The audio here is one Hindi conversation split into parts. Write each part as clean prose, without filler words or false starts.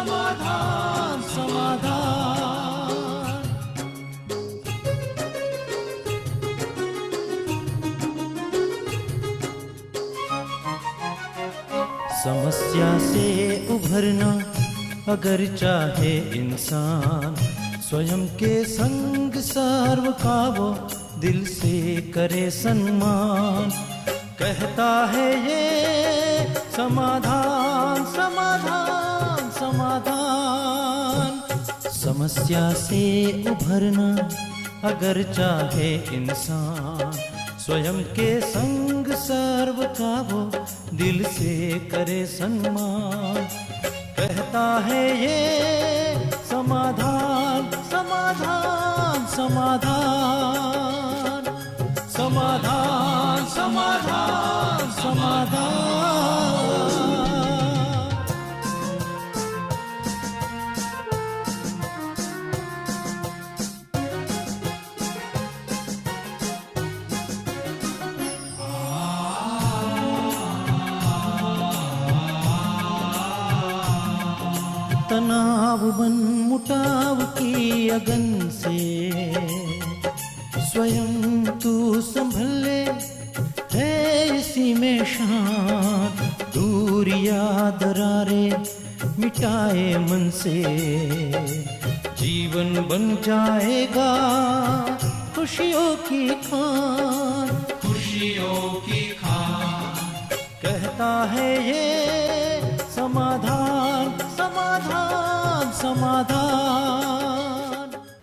समाधान समाधान। समस्या से उभरना अगर चाहे इंसान, स्वयं के संग सर्व का वो दिल से करे सम्मान। कहता है ये समाधान समाधान समाधान। समस्या से उभरना अगर चाहे इंसान, स्वयं के संग सर्व का वो दिल से करे सम्मान। कहता है ये समाधान समाधान समाधान। समाधान समाधान समाधान। तनाव बन मुटाव की अगन से स्वयं तू संभले है इसी में शान। दूरिया दरारे मिटाए मन से, जीवन बन जाएगा खुशियों की खान। खुशियों की खान। कहता है ये समाधान समाधान समाधान।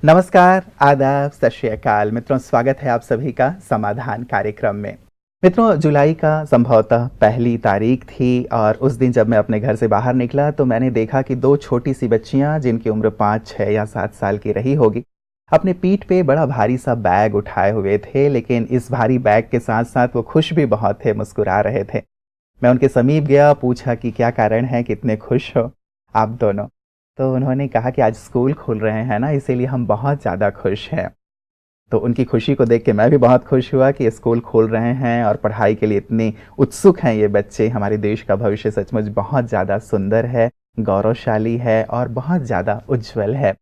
नमस्कार, आदाब, सत श्री अकाल मित्रों, स्वागत है आप सभी का समाधान कार्यक्रम में। मित्रों, जुलाई का संभवतः पहली तारीख थी और उस दिन जब मैं अपने घर से बाहर निकला तो मैंने देखा कि दो छोटी सी बच्चियां जिनकी उम्र 5, 6 या 7 साल की रही होगी, अपने पीठ पे बड़ा भारी सा बैग उठाए हुए थे। लेकिन इस भारी बैग के साथ साथ वो खुश भी बहुत थे, मुस्कुरा रहे थे। मैं उनके समीप गया, पूछा कि क्या कारण है, कितने खुश हो आप दोनों। तो उन्होंने कहा कि आज स्कूल खुल रहे हैं ना, इसीलिए हम बहुत ज़्यादा खुश हैं। तो उनकी खुशी को देख के मैं भी बहुत खुश हुआ कि स्कूल खोल रहे हैं और पढ़ाई के लिए इतने उत्सुक हैं ये बच्चे। हमारे देश का भविष्य सचमुच बहुत ज़्यादा सुंदर है, गौरवशाली है और बहुत ज़्यादा उज्जवल है।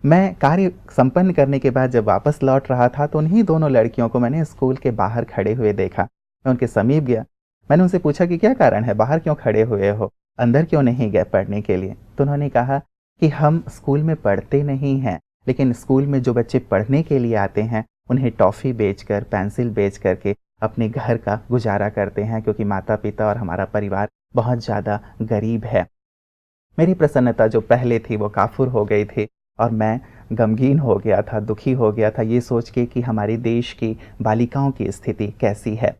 मैं कार्य संपन्न करने के बाद जब वापस लौट रहा था तो उन्हीं दोनों लड़कियों को मैंने स्कूल के बाहर खड़े हुए देखा। मैं उनके समीप गया, मैंने उनसे पूछा कि क्या कारण है, बाहर क्यों खड़े हुए हो, अंदर क्यों नहीं गए पढ़ने के लिए। तो उन्होंने कहा कि हम स्कूल में पढ़ते नहीं हैं, लेकिन स्कूल में जो बच्चे पढ़ने के लिए आते हैं उन्हें टॉफ़ी बेचकर, पेंसिल बेच करके अपने घर का गुजारा करते हैं, क्योंकि माता पिता और हमारा परिवार बहुत ज़्यादा गरीब है। मेरी प्रसन्नता जो पहले थी वो काफुर हो गई थी और मैं गमगीन हो गया था, दुखी हो गया था ये सोच के कि हमारे देश की बालिकाओं की स्थिति कैसी है।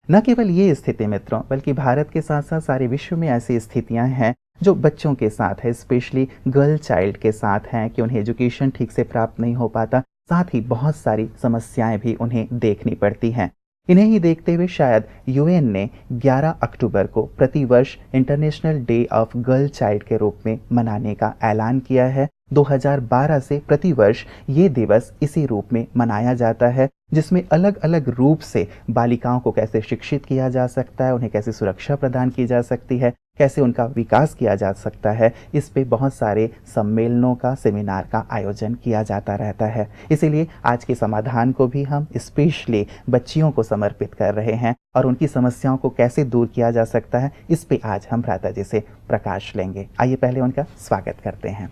न केवल ये स्थिति मित्रों, बल्कि भारत के साथ साथ सारे विश्व में ऐसी स्थितियां हैं जो बच्चों के साथ है, स्पेशली गर्ल चाइल्ड के साथ हैं कि उन्हें एजुकेशन ठीक से प्राप्त नहीं हो पाता, साथ ही बहुत सारी समस्याएं भी उन्हें देखनी पड़ती हैं। इन्हें ही देखते हुए शायद यूएन ने 11 अक्टूबर को प्रतिवर्ष international day of girl child के रूप में मनाने का ऐलान किया है। 2012 से प्रतिवर्ष ये दिवस इसी रूप में मनाया जाता है, जिसमें अलग अलग रूप से बालिकाओं को कैसे शिक्षित किया जा सकता है, उन्हें कैसे सुरक्षा प्रदान की जा सकती है, कैसे उनका विकास किया जा सकता है। इस पे बहुत सारे सम्मेलनों का, सेमिनार का आयोजन किया जाता रहता है। इसीलिए आज के समाधान को भी हम स्पेशली बच्चियों को समर्पित कर रहे हैं और उनकी समस्याओं को कैसे दूर किया जा सकता है, इस पे आज हम भ्राता जी से प्रकाश लेंगे। आइए पहले उनका स्वागत करते हैं।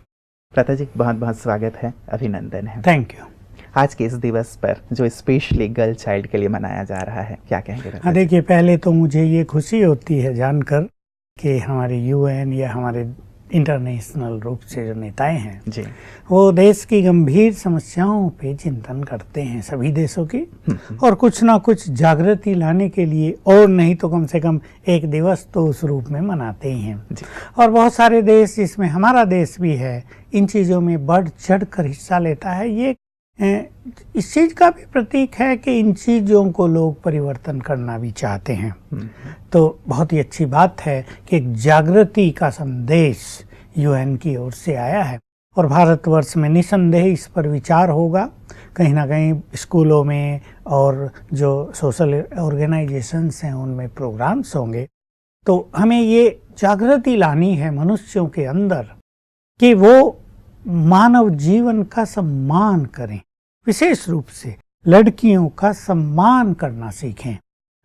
भ्राता जी, बहुत बहुत स्वागत है, अभिनंदन है। Thank you. आज के इस दिवस पर जो स्पेशली गर्ल चाइल्ड के लिए मनाया जा रहा है, क्या कहेंगे? देखिए, पहले तो मुझे ये खुशी होती है जानकर कि हमारे यूएन या हमारे इंटरनेशनल रूप से जो नेताएं हैं जी, वो देश की गंभीर समस्याओं पे चिंतन करते हैं, सभी देशों की, और कुछ ना कुछ जागृति लाने के लिए, और नहीं तो कम से कम एक दिवस तो उस रूप में मनाते ही हैं जी। और बहुत सारे देश, जिसमें हमारा देश भी है, इन चीज़ों में बढ़ चढ़ कर हिस्सा लेता है। ये इस चीज़ का भी प्रतीक है कि इन चीज़ों को लोग परिवर्तन करना भी चाहते हैं। तो बहुत ही अच्छी बात है कि एक जागृति का संदेश यूएन की ओर से आया है और भारतवर्ष में निसंदेह इस पर विचार होगा। कहीं ना कहीं स्कूलों में और जो सोशल ऑर्गेनाइजेशंस हैं उनमें प्रोग्राम्स होंगे। तो हमें ये जागृति लानी है मनुष्यों के अंदर कि वो मानव जीवन का सम्मान करें, विशेष रूप से लड़कियों का सम्मान करना सीखें।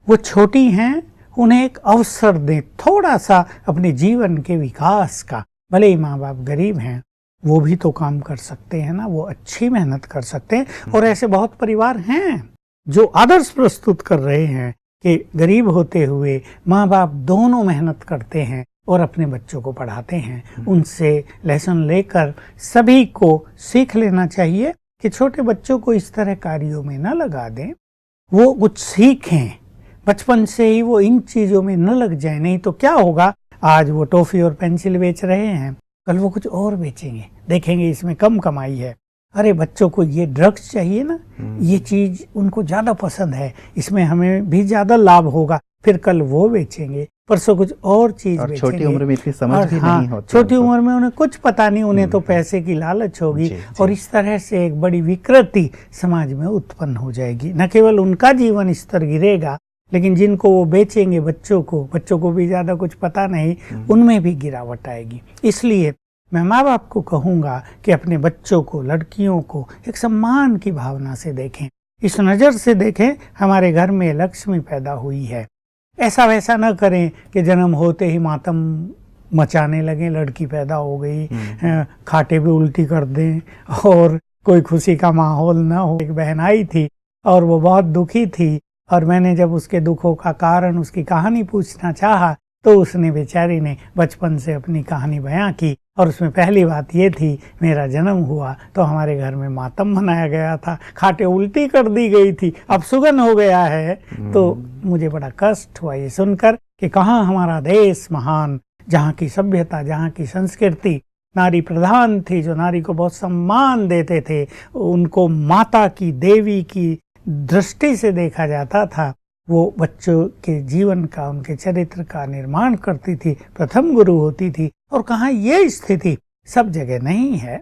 वो छोटी हैं, उन्हें एक अवसर दें थोड़ा सा अपने जीवन के विकास का। भले ही माँ बाप गरीब हैं, वो भी तो काम कर सकते हैं ना, वो अच्छी मेहनत कर सकते हैं। और ऐसे बहुत परिवार हैं जो आदर्श प्रस्तुत कर रहे हैं कि गरीब होते हुए माँ बाप दोनों मेहनत करते हैं और अपने बच्चों को पढ़ाते हैं। उनसे लेसन लेकर सभी को सीख लेना चाहिए कि छोटे बच्चों को इस तरह कार्यों में न लगा दें, वो कुछ सीखें बचपन से ही, वो इन चीज़ों में न लग जाए। नहीं तो क्या होगा, आज वो टॉफी और पेंसिल बेच रहे हैं, कल वो कुछ और बेचेंगे, देखेंगे इसमें कम कमाई है। अरे बच्चों को ये ड्रग्स चाहिए ना, ये चीज़ उनको ज़्यादा पसंद है, इसमें हमें भी ज़्यादा लाभ होगा, फिर कल वो बेचेंगे, परसों कुछ और चीज़ बेचेंगे। छोटी उम्र में इतनी समझ भी नहीं होती, छोटी उम्र में उन्हें कुछ पता नहीं, उन्हें तो पैसे की लालच होगी। और इस तरह से एक बड़ी विकृति समाज में उत्पन्न हो जाएगी। न केवल उनका जीवन स्तर गिरेगा, लेकिन जिनको वो बेचेंगे बच्चों को भी ज़्यादा कुछ पता नहीं, उनमें भी गिरावट आएगी। इसलिए मैं माँ बाप को कहूँगा कि अपने बच्चों को, लड़कियों को एक सम्मान की भावना से देखें, इस नज़र से देखें हमारे घर में लक्ष्मी पैदा हुई है। ऐसा वैसा न करें कि जन्म होते ही मातम मचाने लगे, लड़की पैदा हो गई, खाटे भी उल्टी कर दें और कोई खुशी का माहौल न हो। एक बहन आई थी और वो बहुत दुखी थी, और मैंने जब उसके दुखों का कारण, उसकी कहानी पूछना चाहा, तो उसने बेचारी ने बचपन से अपनी कहानी बयां की। और उसमें पहली बात ये थी, मेरा जन्म हुआ तो हमारे घर में मातम मनाया गया था, खाटे उल्टी कर दी गई थी, अब सुगन हो गया है। तो मुझे बड़ा कष्ट हुआ ये सुनकर कि कहाँ हमारा देश महान, जहाँ की सभ्यता, जहाँ की संस्कृति नारी प्रधान थी, जो नारी को बहुत सम्मान देते थे, उनको माता की, देवी की दृष्टि से देखा जाता था, वो बच्चों के जीवन का, उनके चरित्र का निर्माण करती थी, प्रथम गुरु होती थी। और कहाँ ये स्थिति सब जगह नहीं है,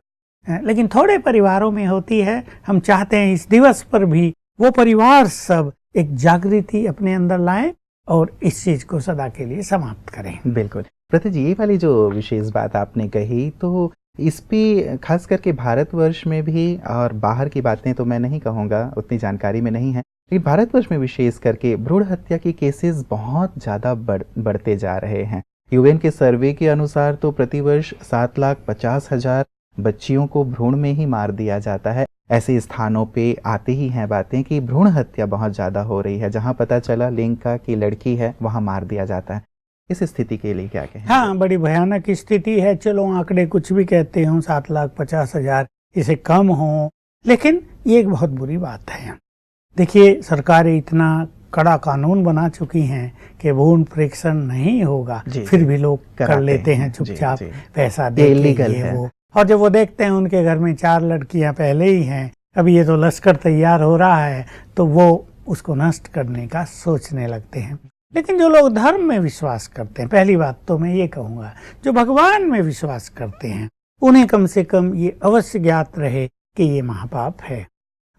लेकिन थोड़े परिवारों में होती है। हम चाहते हैं इस दिवस पर भी वो परिवार सब एक जागृति अपने अंदर लाएं और इस चीज को सदा के लिए समाप्त करें। बिल्कुल प्रति जी, ये वाली जो विशेष बात आपने कही, तो इस पे खास करके भारतवर्ष में भी, और बाहर की बातें तो मैं नहीं कहूँगा, उतनी जानकारी में नहीं है, लेकिन भारतवर्ष में विशेष करके भ्रूण हत्या के केसेस बहुत ज़्यादा बढ़ते जा रहे हैं। यूएन के सर्वे के अनुसार तो प्रतिवर्ष 7,50,000 बच्चियों को भ्रूण में ही मार दिया जाता है। ऐसे स्थानों पे आते ही हैं बातें कि भ्रूण हत्या बहुत ज़्यादा हो रही है, जहाँ पता चला लिंग का कि लड़की है, वहाँ मार दिया जाता है। इस स्थिति के लिए क्या कहें? हाँ, बड़ी भयानक स्थिति है। चलो आंकड़े कुछ भी कहते हों, 7,50,000 इसे कम हो, लेकिन ये एक बहुत बुरी बात है। देखिए, सरकारें इतना कड़ा कानून बना चुकी हैं कि भ्रूण परीक्षण नहीं होगा, फिर भी लोग कर लेते हैं चुपचाप, पैसा दे के वो। और जब वो देखते हैं उनके घर में 4 लड़कियां पहले ही हैं, अभी ये तो लश्कर तैयार हो रहा है, तो वो उसको नष्ट करने का सोचने लगते हैं। लेकिन जो लोग धर्म में विश्वास करते हैं, पहली बात तो मैं ये कहूँगा, जो भगवान में विश्वास करते हैं, उन्हें कम से कम ये अवश्य ज्ञात रहे कि ये महापाप है।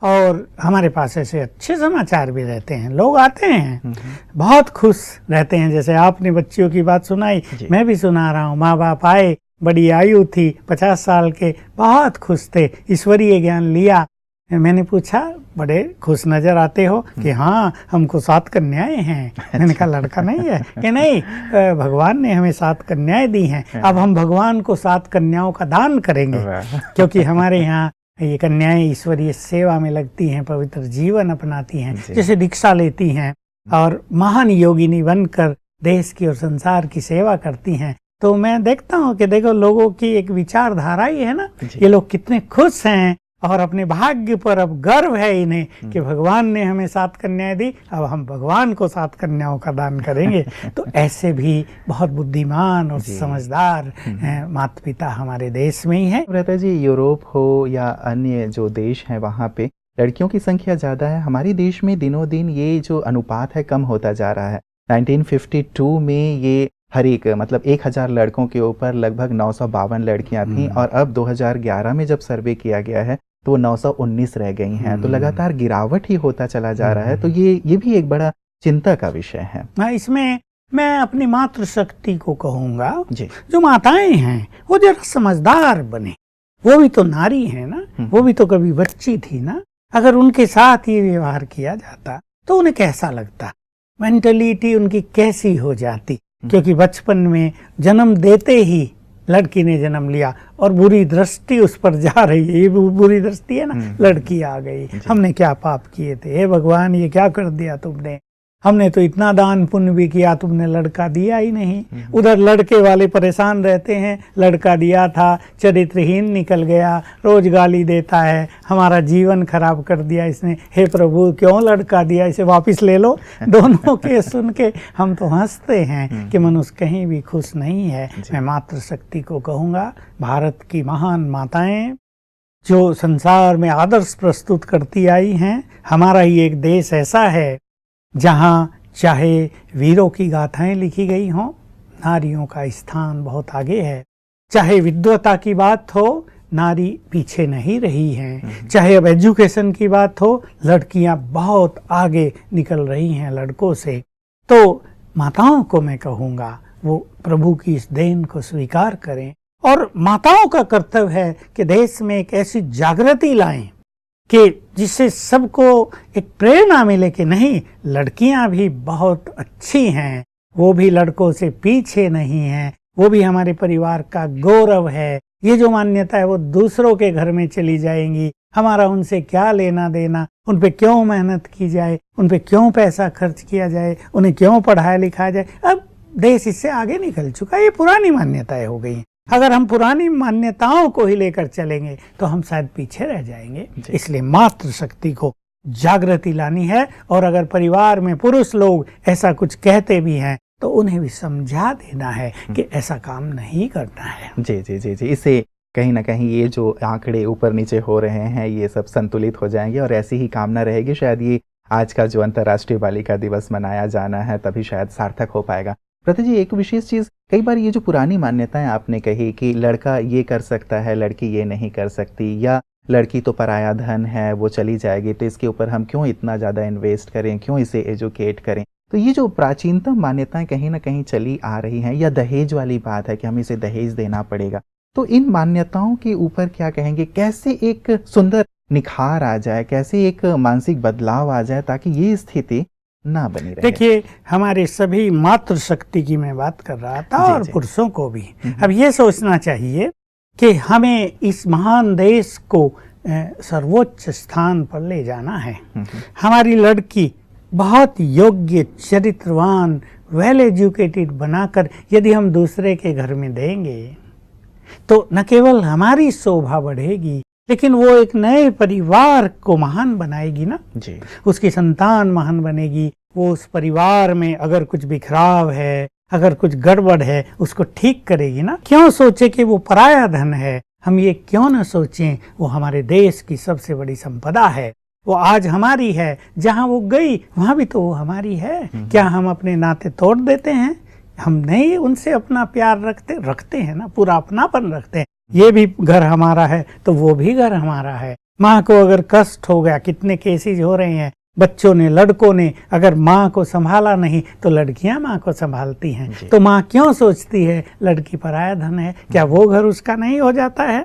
और हमारे पास ऐसे अच्छे समाचार भी रहते हैं, लोग आते हैं बहुत खुश रहते हैं। जैसे आपने बच्चियों की बात सुनाई, मैं भी सुना रहा हूँ। माँ बाप आए, बड़ी आयु थी, 50 साल के, बहुत खुश थे, ईश्वरीय ज्ञान लिया। मैंने पूछा, बड़े खुश नजर आते हो? कि हाँ, हमको 7 कन्याएं हैं। मैंने कहा लड़का नहीं है? कि नहीं, भगवान ने हमें 7 कन्याएं दी हैं, अब हम भगवान को 7 कन्याओं का दान करेंगे, क्योंकि हमारे यहाँ ये कन्याएं ईश्वरीय सेवा में लगती हैं, पवित्र जीवन अपनाती हैं, जैसे दीक्षा लेती हैं और महान योगिनी बनकर देश की और संसार की सेवा करती हैं। तो मैं देखता हूँ कि देखो, लोगों की एक विचारधारा ही है ना, ये लोग कितने खुश हैं और अपने भाग्य पर अब गर्व है इन्हें कि भगवान ने हमें 7 कन्याएं दी, अब हम भगवान को 7 कन्याओं का दान करेंगे। तो ऐसे भी बहुत बुद्धिमान और समझदार माता पिता हमारे देश में ही है। रहता जी, यूरोप हो या अन्य जो देश हैं, वहाँ पे लड़कियों की संख्या ज़्यादा है। हमारे देश में दिनों दिन ये जो अनुपात है कम होता जा रहा है। 1952 में ये हर एक, मतलब 1000 लड़कों के ऊपर लगभग 952 लड़कियां थीं, और अब 2011 में जब सर्वे किया गया है तो 919 रह गई हैं। तो लगातार गिरावट ही होता चला जा रहा है। तो ये भी एक बड़ा चिंता का विषय है। इसमें मैं अपनी मातृशक्ति को कहूंगा, जी। जो माताएं हैं वो जरा समझदार बने। वो भी तो नारी है ना, वो भी तो कभी बच्ची थी ना। अगर उनके साथ ये व्यवहार किया जाता तो उन्हें कैसा लगता, मेंटलिटी उनकी कैसी हो जाती। क्योंकि बचपन में जन्म देते ही लड़की ने जन्म लिया और बुरी दृष्टि उस पर जा रही है। ये बुरी दृष्टि है ना, लड़की आ गई, हमने क्या पाप किए थे, हे भगवान ये क्या कर दिया तुमने, हमने तो इतना दान पुण्य भी किया, तुमने लड़का दिया ही नहीं। उधर लड़के वाले परेशान रहते हैं, लड़का दिया था चरित्रहीन निकल गया, रोज गाली देता है, हमारा जीवन खराब कर दिया इसने, हे प्रभु क्यों लड़का दिया, इसे वापस ले लो। दोनों के सुन के हम तो हंसते हैं कि मनुष्य कहीं भी खुश नहीं है। मैं मातृशक्ति को कहूँगा, भारत की महान माताएं जो संसार में आदर्श प्रस्तुत करती आई हैं। हमारा ही एक देश ऐसा है जहाँ चाहे वीरों की गाथाएं लिखी गई हों, नारियों का स्थान बहुत आगे है। चाहे विद्वता की बात हो, नारी पीछे नहीं रही हैं। चाहे अब एजुकेशन की बात हो, लड़कियां बहुत आगे निकल रही हैं लड़कों से। तो माताओं को मैं कहूँगा वो प्रभु की इस देन को स्वीकार करें और माताओं का कर्तव्य है कि देश में एक ऐसी जागृति लाएं कि जिससे सबको एक प्रेरणा मिले कि नहीं, लड़कियां भी बहुत अच्छी हैं, वो भी लड़कों से पीछे नहीं हैं, वो भी हमारे परिवार का गौरव है। ये जो मान्यता है वो दूसरों के घर में चली जाएंगी, हमारा उनसे क्या लेना देना, उन पे क्यों मेहनत की जाए, उन पे क्यों पैसा खर्च किया जाए, उन्हें क्यों पढ़ाया लिखाया जाए। अब देश इससे आगे निकल चुका है, ये पुरानी मान्यताएं हो गई। अगर हम पुरानी मान्यताओं को ही लेकर चलेंगे तो हम शायद पीछे रह जाएंगे। इसलिए मातृशक्ति को जागृति लानी है और अगर परिवार में पुरुष लोग ऐसा कुछ कहते भी हैं तो उन्हें भी समझा देना है कि ऐसा काम नहीं करना है। जी जी जी जी, इससे कहीं ना कहीं ये जो आंकड़े ऊपर नीचे हो रहे हैं ये सब संतुलित हो जाएंगे और ऐसी ही कामना रहेगी। शायद ये आज का जो अंतर्राष्ट्रीय बालिका दिवस मनाया जाना है तभी शायद सार्थक हो पाएगा। प्रति जी, एक विशेष चीज़, कई बार ये जो पुरानी मान्यताएं आपने कही कि लड़का ये कर सकता है, लड़की ये नहीं कर सकती, या लड़की तो पराया धन है वो चली जाएगी तो इसके ऊपर हम क्यों इतना ज़्यादा इन्वेस्ट करें, क्यों इसे एजुकेट करें। तो ये जो प्राचीनतम मान्यताएं कहीं ना कहीं चली आ रही हैं, या दहेज वाली बात है कि हमें इसे दहेज देना पड़ेगा, तो इन मान्यताओं के ऊपर क्या कहेंगे, कैसे एक सुंदर निखार आ जाए, कैसे एक मानसिक बदलाव आ जाए ताकि ये स्थिति ना बनी रहे। देखिए, हमारे सभी मातृशक्ति की मैं बात कर रहा था जी, और जी। पुरुषों को भी अब ये सोचना चाहिए कि हमें इस महान देश को सर्वोच्च स्थान पर ले जाना है। हमारी लड़की बहुत योग्य, चरित्रवान, वेल एजुकेटेड बनाकर यदि हम दूसरे के घर में देंगे तो न केवल हमारी शोभा बढ़ेगी लेकिन वो एक नए परिवार को महान बनाएगी ना जी। उसकी संतान महान बनेगी। वो उस परिवार में अगर कुछ बिखराव है, अगर कुछ गड़बड़ है, उसको ठीक करेगी ना। क्यों सोचे कि वो पराया धन है, हम ये क्यों न सोचें वो हमारे देश की सबसे बड़ी संपदा है, वो आज हमारी है, जहाँ वो गई वहाँ भी तो वो हमारी है। क्या हम अपने नाते तोड़ देते हैं? हम नहीं उनसे अपना प्यार रखते हैं ना, पूरा अपनापन रखते हैं। ये भी घर हमारा है तो वो भी घर हमारा है। माँ को अगर कष्ट हो गया, कितने केसेस हो रहे हैं, बच्चों ने, लड़कों ने अगर माँ को संभाला नहीं तो लड़कियां माँ को संभालती हैं। तो माँ क्यों सोचती है लड़की पराया धन है, क्या वो घर उसका नहीं हो जाता है?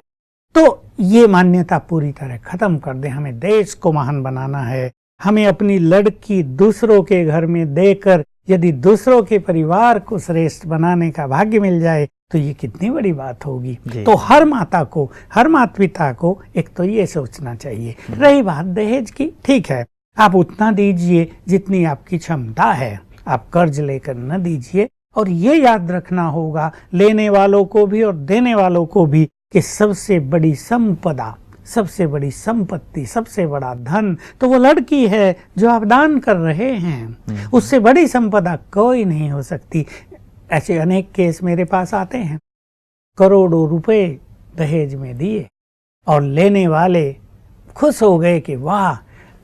तो ये मान्यता पूरी तरह खत्म कर दे। हमें देश को महान बनाना है। हमें अपनी लड़की दूसरों के घर में देकर यदि दूसरों के परिवार को श्रेष्ठ बनाने का भाग्य मिल जाए तो ये कितनी बड़ी बात होगी। तो हर माता को, हर माता पिता को एक तो ये सोचना चाहिए। रही बात दहेज की, ठीक है, आप उतना दीजिए जितनी आपकी क्षमता है, आप कर्ज लेकर न दीजिए। और ये याद रखना होगा लेने वालों को भी और देने वालों को भी कि सबसे बड़ी संपदा, सबसे बड़ी संपत्ति, सबसे बड़ा धन तो वो लड़की है जो आप दान कर रहे हैं। उससे बड़ी संपदा कोई नहीं हो सकती। ऐसे अनेक केस मेरे पास आते हैं, करोड़ों रुपए दहेज में दिए और लेने वाले खुश हो गए कि वाह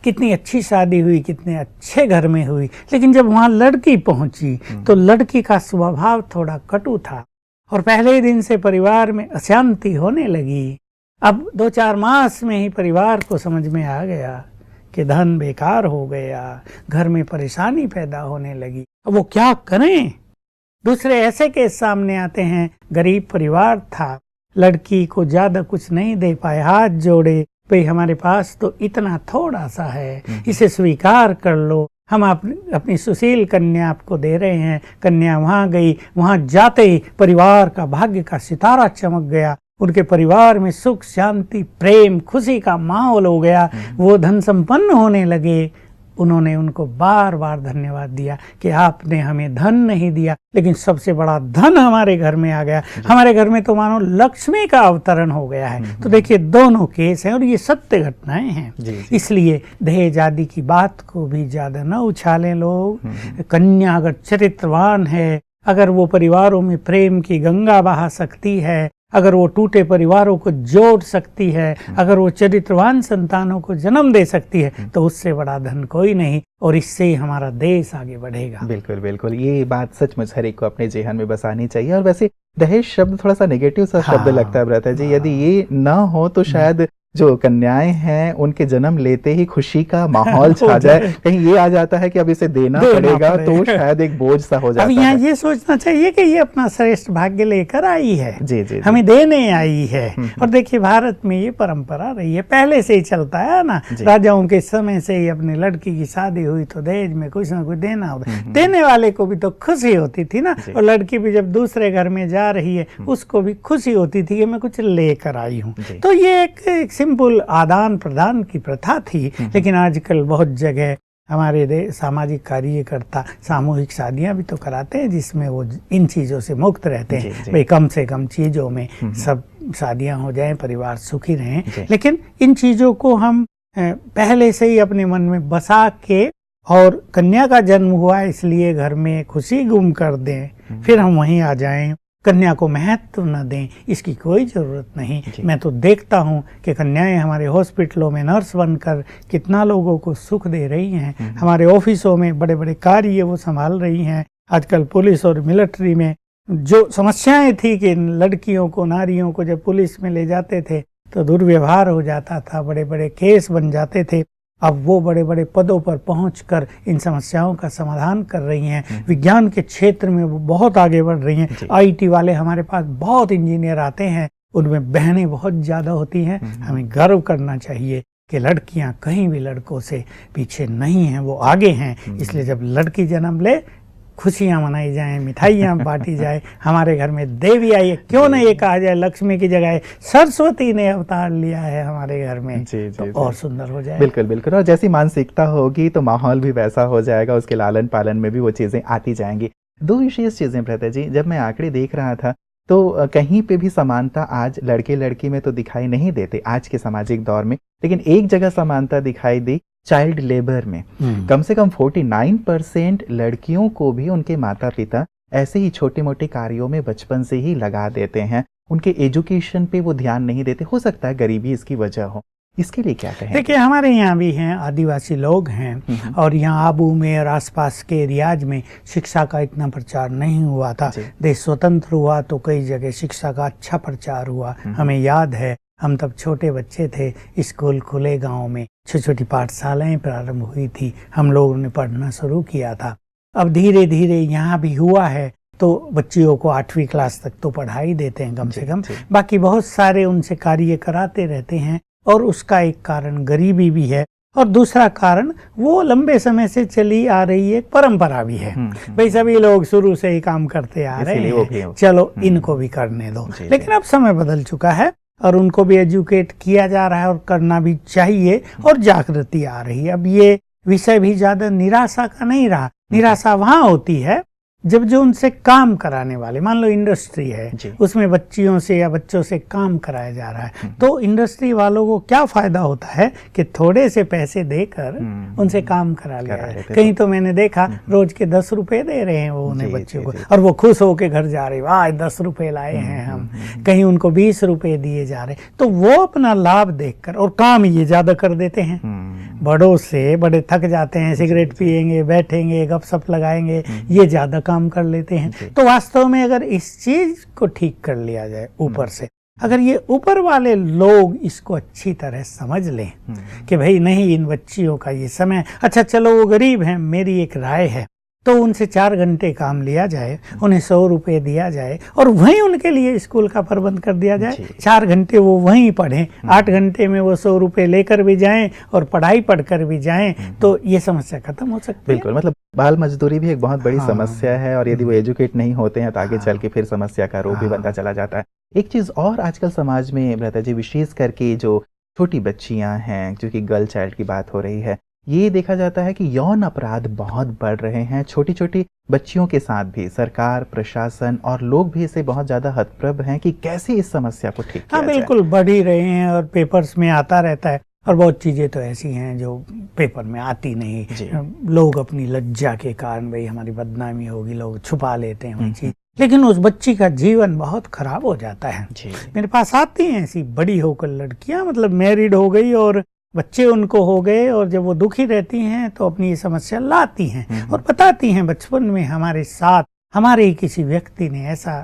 कितनी अच्छी शादी हुई, कितने अच्छे घर में हुई। लेकिन जब वहाँ लड़की पहुंची तो लड़की का स्वभाव थोड़ा कटु था और पहले ही दिन से परिवार में अशांति होने लगी। अब 2-4 मास में ही परिवार को समझ में आ गया कि धन बेकार हो गया, घर में परेशानी पैदा होने लगी। अब वो क्या करें? दूसरे ऐसे केस सामने आते हैं, गरीब परिवार था, लड़की को ज्यादा कुछ नहीं दे पाए, हाथ जोड़े, भाई हमारे पास तो इतना थोड़ा सा है, इसे स्वीकार कर लो, हम अपनी सुशील कन्या आपको दे रहे हैं। कन्या वहां गई, वहां जाते ही परिवार का भाग्य का सितारा चमक गया, उनके परिवार में सुख शांति प्रेम खुशी का माहौल हो गया, वो धन संपन्न होने लगे। उन्होंने उनको बार बार धन्यवाद दिया कि आपने हमें धन नहीं दिया, लेकिन सबसे बड़ा धन हमारे घर में आ गया, हमारे घर में तो मानो लक्ष्मी का अवतरण हो गया है। तो देखिए दोनों केस हैं और ये सत्य घटनाएं हैं। इसलिए दहेज आदि की बात को भी ज्यादा न उछालें लोग। कन्या अगर चरित्रवान है, अगर वो परिवारों में प्रेम की गंगा बहा सकती है, अगर वो टूटे परिवारों को जोड़ सकती है, अगर वो चरित्रवान संतानों को जन्म दे सकती है, तो उससे बड़ा धन कोई नहीं, और इससे ही हमारा देश आगे बढ़ेगा। बिल्कुल बिल्कुल, ये बात सचमुच हर एक को अपने जेहन में बसानी चाहिए। और वैसे दहेज शब्द थोड़ा सा नेगेटिव सा शब्द लगता है भ्राता जी, यदि ये ना हो तो शायद जो कन्याएं हैं उनके जन्म लेते ही खुशी का माहौल छा जाए, कहीं ये आ जाता है कि अब इसे देना पड़ेगा तो शायद एक बोझ सा हो जाता है। अब यहाँ ये सोचना चाहिए कि ये अपना श्रेष्ठ भाग्य लेकर आई है, जी, हमें देने आई है। और देखिए भारत में ये परंपरा रही है, पहले से ही चलता है ना, राजाओं के समय से ही अपनी लड़की की शादी हुई तो दहेज में कुछ ना कुछ देना होता, देने वाले को भी तो खुशी होती थी ना, और लड़की भी जब दूसरे घर में जा रही है उसको भी खुशी होती थी कि मैं कुछ लेकर आई हूँ। तो ये एक सिंपल आदान प्रदान की प्रथा थी। लेकिन आजकल बहुत जगह हमारे सामाजिक कार्यकर्ता सामूहिक शादियां भी तो कराते हैं, जिसमें वो इन चीजों से मुक्त रहते हैं। भाई कम से कम चीजों में सब शादियां हो जाएं, परिवार सुखी रहें। लेकिन इन चीजों को हम पहले से ही अपने मन में बसा के, और कन्या का जन्म हुआ इसलिए घर में खुशी गुम कर दें, फिर हम वहीं आ जाएं, कन्या को महत्व न दें, इसकी कोई जरूरत नहीं। मैं तो देखता हूँ कि कन्याएं हमारे हॉस्पिटलों में नर्स बनकर कितना लोगों को सुख दे रही हैं, हमारे ऑफिसों में बड़े बड़े कार्य वो संभाल रही हैं। आजकल पुलिस और मिलिट्री में जो समस्याएं थी कि लड़कियों को, नारियों को जब पुलिस में ले जाते थे तो दुर्व्यवहार हो जाता था, बड़े बड़े केस बन जाते थे, अब वो बड़े बड़े पदों पर पहुंचकर इन समस्याओं का समाधान कर रही हैं। विज्ञान के क्षेत्र में वो बहुत आगे बढ़ रही हैं। आईटी वाले हमारे पास बहुत इंजीनियर आते हैं, उनमें बहनें बहुत ज़्यादा होती हैं। हमें गर्व करना चाहिए कि लड़कियां कहीं भी लड़कों से पीछे नहीं हैं, वो आगे हैं। इसलिए जब लड़की जन्म ले, खुशियां मनाई जाएं, मिठाइयां बांटी जाए, हमारे घर में देवी आई है, क्यों न ये कहा जाए लक्ष्मी की जगह सरस्वती ने अवतार लिया है हमारे घर में, तो और सुंदर हो जाए। बिल्कुल बिल्कुल, और जैसी मानसिकता होगी तो माहौल भी वैसा हो जाएगा, उसके लालन पालन में भी वो चीजें आती जाएंगी। दो विशेष चीजें भ्राता जी, जब मैं आंकड़े देख रहा था तो कहीं पे भी समानता आज लड़के लड़की में तो दिखाई नहीं देते आज के सामाजिक दौर में, लेकिन एक जगह समानता दिखाई दी, चाइल्ड लेबर में। कम से कम 49% लड़कियों को भी उनके माता पिता ऐसे ही छोटे मोटे कार्यों में बचपन से ही लगा देते हैं, उनके एजुकेशन पे वो ध्यान नहीं देते। हो सकता है गरीबी इसकी वजह हो, इसके लिए क्या कहें? देखिए हमारे यहाँ भी हैं, आदिवासी लोग हैं, और यहाँ आबू में और आसपास के एरियाज में शिक्षा का इतना प्रचार नहीं हुआ था। देश स्वतंत्र हुआ तो कई जगह शिक्षा का अच्छा प्रचार हुआ। हमें याद है, हम तब छोटे बच्चे थे, स्कूल खुले गांव में, छोटी छोटी पाठशालाएं प्रारंभ हुई थी, हम लोगों ने पढ़ना शुरू किया था। अब धीरे धीरे यहाँ भी हुआ है, तो बच्चियों को 8वीं क्लास तक तो पढ़ाई देते हैं कम से कम, बाकी बहुत सारे उनसे कार्य कराते रहते हैं। और उसका एक कारण गरीबी भी है, और दूसरा कारण वो लंबे समय से चली आ रही एक परंपरा भी है। भाई सभी लोग शुरू से ही काम करते आ रहे हैं, चलो इनको भी करने दो। लेकिन अब समय बदल चुका है और उनको भी एजुकेट किया जा रहा है और करना भी चाहिए, और जागृति आ रही है। अब ये विषय भी ज्यादा निराशा का नहीं रहा। निराशा वहां होती है जब जो उनसे काम कराने वाले, मान लो इंडस्ट्री है, उसमें बच्चियों से या बच्चों से काम कराया जा रहा है, तो इंडस्ट्री वालों को क्या फायदा होता है कि थोड़े से पैसे देकर उनसे काम करा लिया है। कहीं तो मैंने देखा रोज के 10 रुपए दे रहे हैं वो उन्हें बच्चों को, और वो खुश होके घर जा रहे, वाह 10 रुपए लाए हैं हम। कहीं उनको 20 रुपए दिए जा रहे, तो वो अपना लाभ देखकर, और काम ये ज्यादा कर देते हैं। बड़ों से बड़े थक जाते हैं, सिगरेट पिएंगे, बैठेंगे, गपशप लगाएंगे, ये ज्यादा काम कर लेते हैं। तो वास्तव में अगर इस चीज को ठीक कर लिया जाए ऊपर से, अगर ये ऊपर वाले लोग इसको अच्छी तरह समझ लें कि भाई नहीं, इन बच्चियों का ये समय, अच्छा चलो वो गरीब हैं, मेरी एक राय है, तो उनसे 4 घंटे काम लिया जाए, उन्हें 100 रुपये दिया जाए और वहीं उनके लिए स्कूल का प्रबंध कर दिया जाए। 4 घंटे वो वहीं पढ़ें, 8 घंटे में वो 100 रुपये लेकर भी जाएं और पढ़ाई पढ़कर भी जाएं, तो ये समस्या खत्म हो सकती है। बिल्कुल, मतलब बाल मजदूरी भी एक बहुत बड़ी समस्या है और यदि वो एजुकेट नहीं होते हैं तो आगे चल के फिर समस्या का रूप भी बनता चला जाता है। एक चीज़ और आजकल समाज में भ्राता जी, विशेष करके जो छोटी बच्चियां हैं, जो कि गर्ल चाइल्ड की बात हो रही है, ये देखा जाता है कि यौन अपराध बहुत बढ़ रहे हैं। छोटी छोटी बच्चियों के साथ भी सरकार, प्रशासन और लोग भी इससे बहुत ज़्यादा हतप्रभ हैं कि कैसे इस समस्या को ठीक किया जाए। बिल्कुल बढ़ ही रहे हैं और पेपर्स में आता रहता है और बहुत चीज़ें तो ऐसी हैं जो पेपर में आती नहीं। लोग अपनी लज्जा के कारण, भाई हमारी बदनामी होगी, लोग छुपा लेते हैं वो चीज़, लेकिन उस बच्ची का जीवन बहुत खराब हो जाता है। मेरे पास आती हैं ऐसी बड़ी होकर लड़कियां, मतलब मैरिड हो गई और बच्चे उनको हो गए, और जब वो दुखी रहती हैं तो अपनी ये समस्या लाती हैं और बताती हैं, बचपन में हमारे साथ हमारे ही किसी व्यक्ति ने ऐसा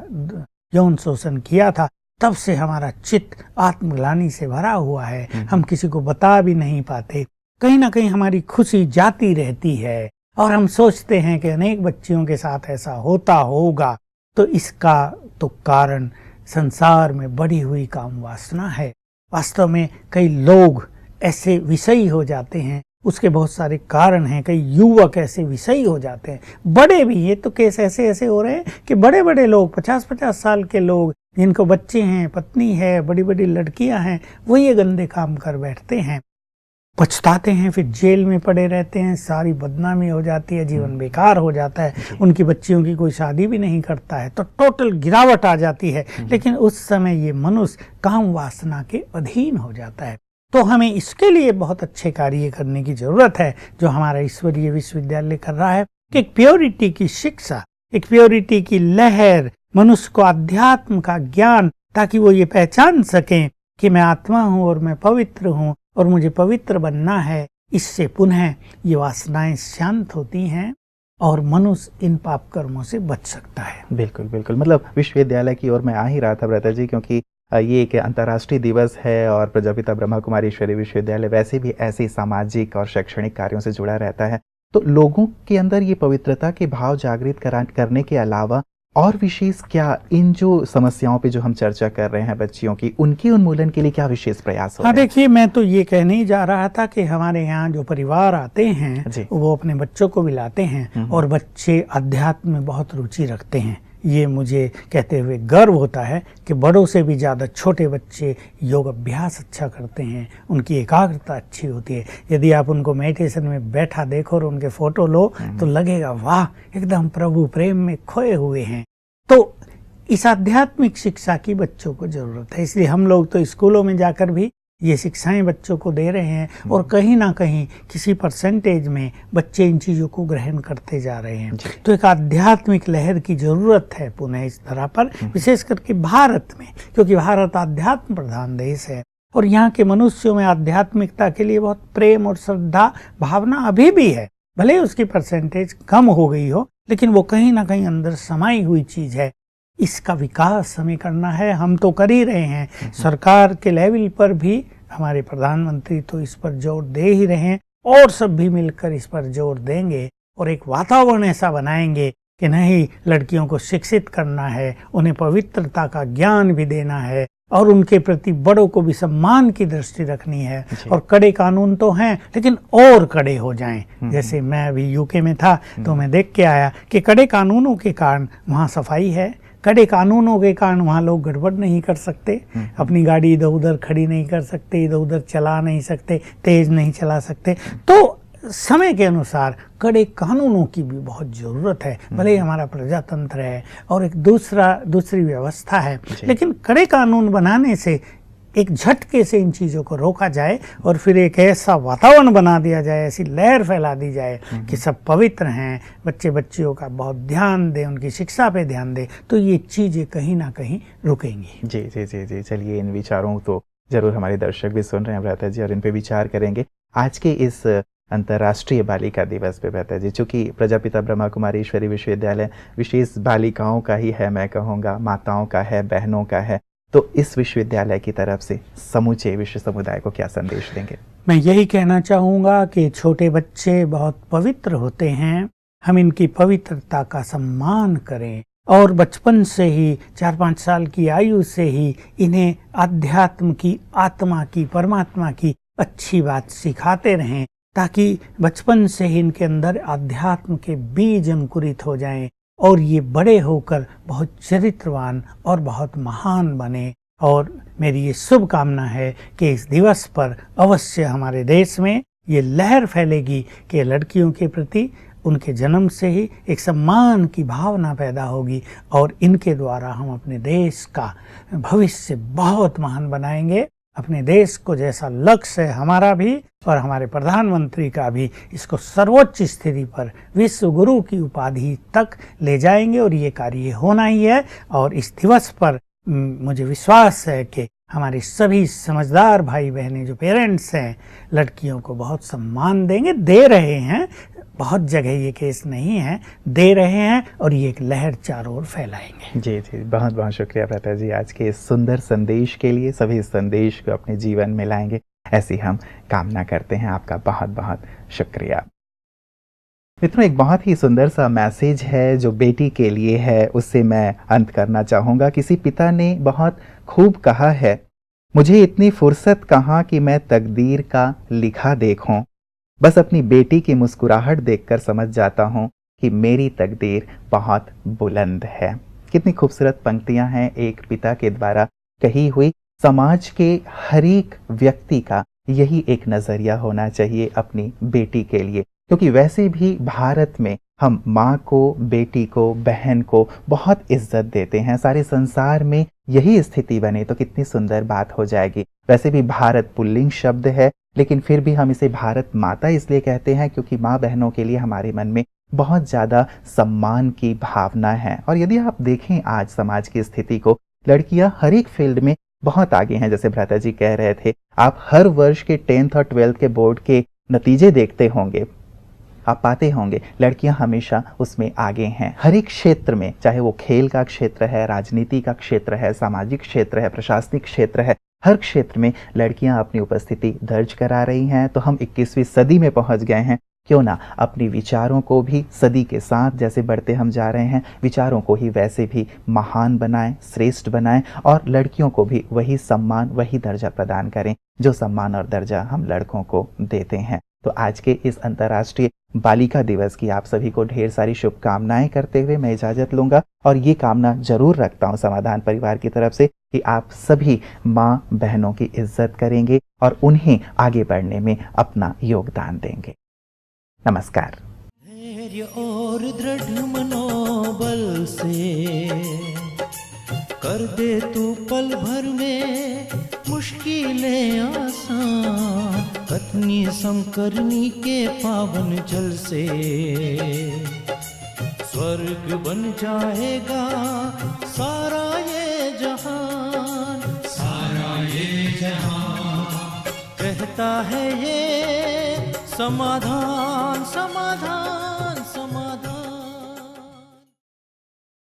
यौन शोषण किया था, तब से हमारा चित्त आत्मग्लानि से भरा हुआ है, हम किसी को बता भी नहीं पाते। कहीं ना कहीं हमारी खुशी जाती रहती है और हम सोचते हैं कि अनेक बच्चियों के साथ ऐसा होता होगा। तो इसका तो कारण संसार में बढ़ी हुई काम वासना है। वास्तव में कई लोग ऐसे विषयी हो जाते हैं, उसके बहुत सारे कारण हैं। कई युवक ऐसे विषयी हो जाते हैं, बड़े भी। ये तो केस ऐसे ऐसे हो रहे हैं कि बड़े बड़े लोग, 50-50 साल के लोग, जिनको बच्चे हैं, पत्नी है, बड़ी बड़ी लड़कियां हैं, वो ये गंदे काम कर बैठते हैं, पछताते हैं, फिर जेल में पड़े रहते हैं, सारी बदनामी हो जाती है, जीवन बेकार हो जाता है, उनकी बच्चियों की कोई शादी भी नहीं करता है, तो टोटल गिरावट आ जाती है। लेकिन उस समय ये मनुष्य काम वासना के अधीन हो जाता है। तो हमें इसके लिए बहुत अच्छे कार्य करने की जरूरत है, जो हमारा ईश्वरीय विश्वविद्यालय कर रहा है, कि एक प्योरिटी की शिक्षा, एक प्योरिटी की लहर, मनुष्य को अध्यात्म का ज्ञान, ताकि वो ये पहचान सकें कि मैं आत्मा हूँ और मैं पवित्र हूँ और मुझे पवित्र बनना है। इससे पुनः ये वासनाएं शांत होती हैं और मनुष्य इन पाप कर्मों से बच सकता है। बिल्कुल बिल्कुल, मतलब विश्वविद्यालय की ओर मैं आ ही रहा था भ्राता जी, क्योंकि ये एक अंतर्राष्ट्रीय दिवस है और प्रजापिता ब्रह्मा कुमारी ईश्वरीय विश्वविद्यालय वैसे भी ऐसे सामाजिक और शैक्षणिक कार्यों से जुड़ा रहता है। तो लोगों के अंदर ये पवित्रता के भाव जागृत करने के अलावा और विशेष क्या इन जो समस्याओं पे जो हम चर्चा कर रहे हैं बच्चियों की, उनके उन्मूलन के लिए क्या विशेष प्रयास हो रहे हैं? देखिए, मैं तो ये कहने ही जा रहा था कि हमारे यहाँ जो परिवार आते हैं वो अपने बच्चों को भी लाते हैं और बच्चे अध्यात्म में बहुत रुचि रखते हैं। ये मुझे कहते हुए गर्व होता है कि बड़ों से भी ज़्यादा छोटे बच्चे योग अभ्यास अच्छा करते हैं, उनकी एकाग्रता अच्छी होती है। यदि आप उनको मेडिटेशन में बैठा देखो और उनके फोटो लो तो लगेगा वाह, एकदम प्रभु प्रेम में खोए हुए हैं। तो इस आध्यात्मिक शिक्षा की बच्चों को जरूरत है, इसलिए हम लोग तो स्कूलों में जाकर भी ये शिक्षाएं बच्चों को दे रहे हैं और कहीं ना कहीं किसी परसेंटेज में बच्चे इन चीज़ों को ग्रहण करते जा रहे हैं। तो एक आध्यात्मिक लहर की जरूरत है पुनः इस तरह पर, विशेष करके भारत में, क्योंकि भारत आध्यात्म प्रधान देश है और यहाँ के मनुष्यों में आध्यात्मिकता के लिए बहुत प्रेम और श्रद्धा भावना अभी भी है। भले उसकी परसेंटेज कम हो गई हो, लेकिन वो कहीं ना कहीं अंदर समाई हुई चीज है। इसका विकास हमें करना है, हम तो कर ही रहे हैं। सरकार के लेवल पर भी हमारे प्रधानमंत्री तो इस पर जोर दे ही रहे हैं और सब भी मिलकर इस पर जोर देंगे और एक वातावरण ऐसा बनाएंगे कि नहीं, लड़कियों को शिक्षित करना है, उन्हें पवित्रता का ज्ञान भी देना है और उनके प्रति बड़ों को भी सम्मान की दृष्टि रखनी है। और कड़े कानून तो हैं, लेकिन और कड़े हो जाएं। जैसे मैं अभी यूके में था तो मैं देख के आया कि कड़े कानूनों के कारण वहाँ सफाई है, कड़े कानूनों के कारण वहाँ लोग गड़बड़ नहीं कर सकते, अपनी गाड़ी इधर उधर खड़ी नहीं कर सकते, इधर उधर चला नहीं सकते, तेज नहीं चला सकते। तो समय के अनुसार कड़े कानूनों की भी बहुत ज़रूरत है। भले ही हमारा प्रजातंत्र है और एक दूसरी व्यवस्था है, लेकिन कड़े कानून बनाने से एक झटके से इन चीज़ों को रोका जाए और फिर एक ऐसा वातावरण बना दिया जाए, ऐसी लहर फैला दी जाए कि सब पवित्र हैं, बच्चे बच्चियों का बहुत ध्यान दें, उनकी शिक्षा पे ध्यान दें, तो ये चीज़ें कहीं ना कहीं रुकेंगी। जी जी जी जी, चलिए इन विचारों तो जरूर हमारे दर्शक भी सुन रहे हैं भ्राता जी और इन पे विचार करेंगे। आज के इस अंतर्राष्ट्रीय बालिका दिवस पे भ्राता जी, चूँकि प्रजापिता ब्रह्मा कुमारी ईश्वरीय विश्वविद्यालय विशेष बालिकाओं का ही है, मैं कहूँगा माताओं का है, बहनों का है, तो इस विश्वविद्यालय की तरफ से समूचे विश्व समुदाय को क्या संदेश देंगे? मैं यही कहना चाहूँगा कि छोटे बच्चे बहुत पवित्र होते हैं, हम इनकी पवित्रता का सम्मान करें और बचपन से ही 4-5 साल की आयु से ही इन्हें अध्यात्म की, आत्मा की, परमात्मा की अच्छी बात सिखाते रहें, ताकि बचपन से ही इनके अंदर अध्यात्म के बीज अंकुरित हो जाएं और ये बड़े होकर बहुत चरित्रवान और बहुत महान बने। और मेरी ये शुभ कामना है कि इस दिवस पर अवश्य हमारे देश में ये लहर फैलेगी कि लड़कियों के प्रति उनके जन्म से ही एक सम्मान की भावना पैदा होगी और इनके द्वारा हम अपने देश का भविष्य बहुत महान बनाएंगे। अपने देश को जैसा लक्ष्य है हमारा भी और हमारे प्रधानमंत्री का भी, इसको सर्वोच्च स्थिति पर विश्व गुरु की उपाधि तक ले जाएंगे और ये कार्य होना ही है। और इस दिवस पर मुझे विश्वास है कि हमारे सभी समझदार भाई बहनें जो पेरेंट्स हैं लड़कियों को बहुत सम्मान देंगे, दे रहे हैं, बहुत जगह ये केस नहीं है, दे रहे हैं और ये एक लहर चारों ओर फैलाएंगे। जी जी, बहुत बहुत शुक्रिया भ्राता जी आज के इस सुंदर संदेश के लिए। सभी इस संदेश को अपने जीवन में लाएंगे ऐसी हम कामना करते हैं। आपका बहुत बहुत शुक्रिया। मित्रों, एक बहुत ही सुंदर सा मैसेज है जो बेटी के लिए है, उससे मैं अंत करना चाहूँगा। किसी पिता ने बहुत खूब कहा है, मुझे इतनी फुर्सत कहाँ कि मैं तकदीर का लिखा देखूं, बस अपनी बेटी की मुस्कुराहट देखकर समझ जाता हूँ कि मेरी तकदीर बहुत बुलंद है। कितनी खूबसूरत पंक्तियां हैं एक पिता के द्वारा कही हुई। समाज के हर एक व्यक्ति का यही एक नज़रिया होना चाहिए अपनी बेटी के लिए, क्योंकि वैसे भी भारत में हम माँ को, बेटी को, बहन को बहुत इज्जत देते हैं। सारे संसार में यही स्थिति बने तो कितनी सुंदर बात हो जाएगी। वैसे भी भारत पुल्लिंग शब्द है, लेकिन फिर भी हम इसे भारत माता इसलिए कहते हैं क्योंकि माँ बहनों के लिए हमारे मन में बहुत ज़्यादा सम्मान की भावना है। और यदि आप देखें आज समाज की स्थिति को, लड़कियां हर एक फील्ड में बहुत आगे हैं। जैसे भ्राता जी कह रहे थे, आप हर वर्ष के 10th और 12th के बोर्ड के नतीजे देखते होंगे, आप पाते होंगे लड़कियां हमेशा उसमें आगे हैं। हर एक क्षेत्र में, चाहे वो खेल का क्षेत्र है, राजनीति का क्षेत्र है, सामाजिक क्षेत्र है, प्रशासनिक क्षेत्र है, हर क्षेत्र में लड़कियां अपनी उपस्थिति दर्ज करा रही हैं। तो हम 21वीं सदी में पहुंच गए हैं, क्यों ना अपनी विचारों को भी सदी के साथ जैसे बढ़ते हम जा रहे हैं, विचारों को ही वैसे भी महान बनाएं, श्रेष्ठ बनाएं और लड़कियों को भी वही सम्मान, वही दर्जा प्रदान करें जो सम्मान और दर्जा हम लड़कों को देते हैं। तो आज के इस अंतर्राष्ट्रीय बालिका दिवस की आप सभी को ढेर सारी शुभकामनाएं करते हुए मैं इजाज़त लूँगा और ये कामना जरूर रखता हूँ समाधान परिवार की तरफ से कि आप सभी माँ बहनों की इज्जत करेंगे और उन्हें आगे बढ़ने में अपना योगदान देंगे। नमस्कार। धैर्य और दृढ़ मनोबल से कर दे तू पल भर में मुश्किलें आसान, कतनी समकरनी के पावन जल से स्वर्ग बन जाएगा सारा ये जहान, सारा ये जहान। कहता है ये समाधान, समाधान।